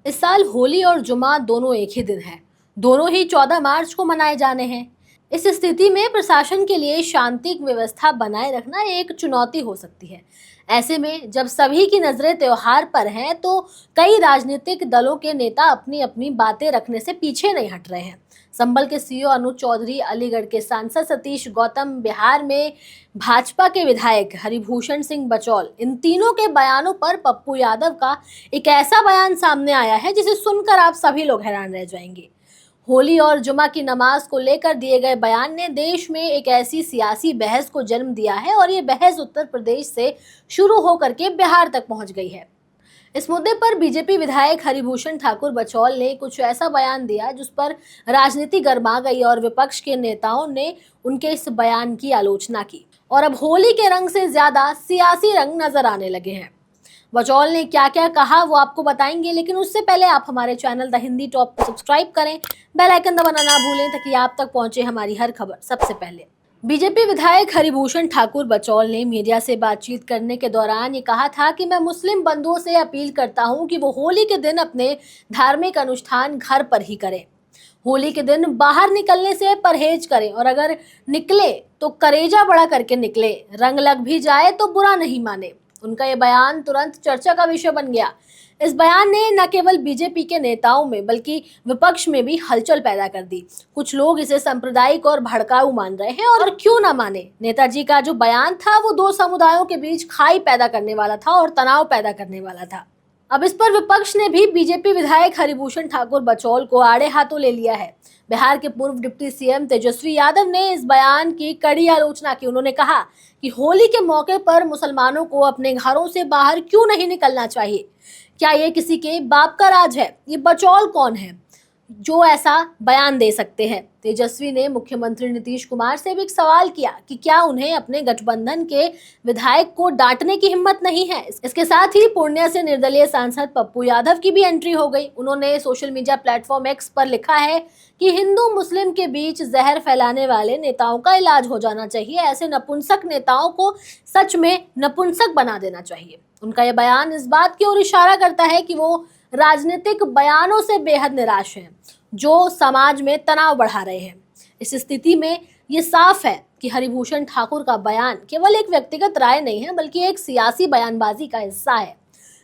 इस साल होली और जुमा दोनों एक ही दिन है। दोनों ही 14 मार्च को मनाए जाने हैं। इस स्थिति में प्रशासन के लिए शांति व्यवस्था बनाए रखना एक चुनौती हो सकती है। ऐसे में जब सभी की नजरें त्योहार पर हैं, तो कई राजनीतिक दलों के नेता अपनी अपनी बातें रखने से पीछे नहीं हट रहे हैं। संभल के सीईओ अनुज चौधरी, अलीगढ़ के सांसद सतीश गौतम, बिहार में भाजपा के विधायक हरिभूषण सिंह बचौल, इन तीनों के बयानों पर पप्पू यादव का एक ऐसा बयान सामने आया है जिसे सुनकर आप सभी लोग हैरान रह जाएंगे। होली और जुमा की नमाज को लेकर दिए गए बयान ने देश में एक ऐसी सियासी बहस को जन्म दिया है और ये बहस उत्तर प्रदेश से शुरू होकर के बिहार तक पहुंच गई है। इस मुद्दे पर बीजेपी विधायक हरिभूषण ठाकुर बचौल ने कुछ ऐसा बयान दिया जिस पर राजनीति गर्मा गई और विपक्ष के नेताओं ने उनके इस बयान की आलोचना की और अब होली के रंग से ज्यादा सियासी रंग नजर आने लगे हैं। बचौल ने क्या क्या कहा वो आपको बताएंगे, लेकिन उससे पहले आप हमारे चैनल द हिंदी टॉप को सब्सक्राइब करें, बेल आइकन दबाना ना भूलें ताकि आप तक पहुंचे हमारी हर खबर सबसे पहले। बीजेपी विधायक हरिभूषण ठाकुर बचौल ने मीडिया से बातचीत करने के दौरान ये कहा था कि मैं मुस्लिम बंधुओं से अपील करता हूं कि वो होली के दिन अपने धार्मिक अनुष्ठान घर पर ही करें। होली के दिन बाहर निकलने से परहेज करें और अगर निकले तो करेजा बड़ा करके निकले, रंग लग भी जाए तो बुरा नहीं माने। उनका ये बयान तुरंत चर्चा का विषय बन गया। इस बयान ने न केवल बीजेपी के नेताओं में बल्कि विपक्ष में भी हलचल पैदा कर दी। कुछ लोग इसे सांप्रदायिक और भड़काऊ मान रहे हैं और क्यों ना माने। नेताजी का जो बयान था वो दो समुदायों के बीच खाई पैदा करने वाला था और तनाव पैदा करने वाला था। अब इस पर विपक्ष ने भी बीजेपी विधायक हरिभूषण ठाकुर बचौल को आड़े हाथों ले लिया है। बिहार के पूर्व डिप्टी सीएम तेजस्वी यादव ने इस बयान की कड़ी आलोचना की। उन्होंने कहा कि होली के मौके पर मुसलमानों को अपने घरों से बाहर क्यों नहीं निकलना चाहिए। क्या ये किसी के बाप का राज है? ये बचौल कौन है जो ऐसा बयान दे सकते हैं? तेजस्वी ने मुख्यमंत्री नीतीश कुमार से भी एक सवाल किया कि क्या उन्हें अपने गठबंधन के विधायक को डांटने की हिम्मत नहीं है। इसके साथ ही पूर्णिया से निर्दलीय सांसद पप्पू यादव की भी एंट्री हो गई। उन्होंने सोशल मीडिया प्लेटफॉर्म एक्स पर लिखा है कि हिंदू मुस्लिम के बीच जहर फैलाने वाले नेताओं का इलाज हो जाना चाहिए। ऐसे नपुंसक नेताओं को सच में नपुंसक बना देना चाहिए। उनका यह बयान इस बात की ओर इशारा करता है कि वो राजनीतिक बयानों से बेहद निराश हैं जो समाज में तनाव बढ़ा रहे हैं। इस स्थिति में ये साफ है कि हरिभूषण ठाकुर का बयान केवल एक व्यक्तिगत राय नहीं है बल्कि एक सियासी बयानबाजी का हिस्सा है।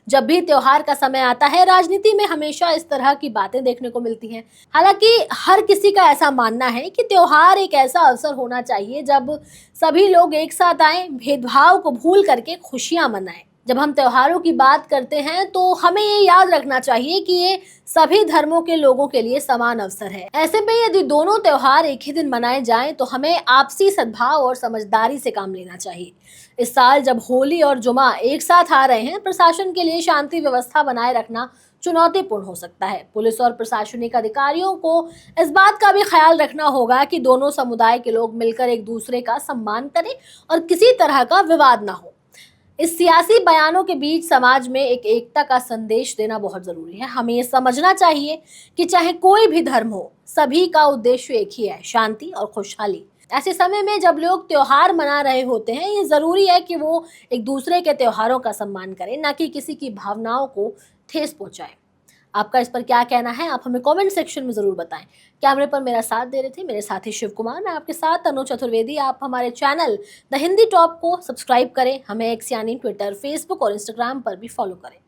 जब भी त्योहार का समय आता है, राजनीति में हमेशा इस तरह की बातें देखने को मिलती हैं। हालांकि हर किसी का ऐसा मानना है कि त्योहार एक ऐसा अवसर होना चाहिए जब सभी लोग एक साथ आएं, भेदभाव को भूल करके खुशियां मनाएं। जब हम त्योहारों की बात करते हैं तो हमें ये याद रखना चाहिए कि ये सभी धर्मों के लोगों के लिए समान अवसर है। ऐसे में यदि दोनों त्योहार एक ही दिन मनाए जाएं तो हमें आपसी सद्भाव और समझदारी से काम लेना चाहिए। इस साल जब होली और जुमा एक साथ आ रहे हैं, प्रशासन के लिए शांति व्यवस्था बनाए रखना चुनौतीपूर्ण हो सकता है। पुलिस और प्रशासनिक अधिकारियों को इस बात का भी ख्याल रखना होगा कि दोनों समुदाय के लोग मिलकर एक दूसरे का सम्मान करें और किसी तरह का विवाद ना हो। इस सियासी बयानों के बीच समाज में एक एकता का संदेश देना बहुत जरूरी है। हमें ये समझना चाहिए कि चाहे कोई भी धर्म हो, सभी का उद्देश्य एक ही है, शांति और खुशहाली। ऐसे समय में जब लोग त्योहार मना रहे होते हैं, ये जरूरी है कि वो एक दूसरे के त्योहारों का सम्मान करें, ना कि किसी की भावनाओं को ठेस पहुंचाएं। आपका इस पर क्या कहना है, आप हमें कमेंट सेक्शन में जरूर बताएं। कैमरे पर मेरा साथ दे रहे थे मेरे साथी शिव कुमार, मैं आपके साथ तनु चतुर्वेदी। आप हमारे चैनल द हिंदी टॉप को सब्सक्राइब करें, हमें एक्स यानी ट्विटर, फेसबुक और इंस्टाग्राम पर भी फॉलो करें।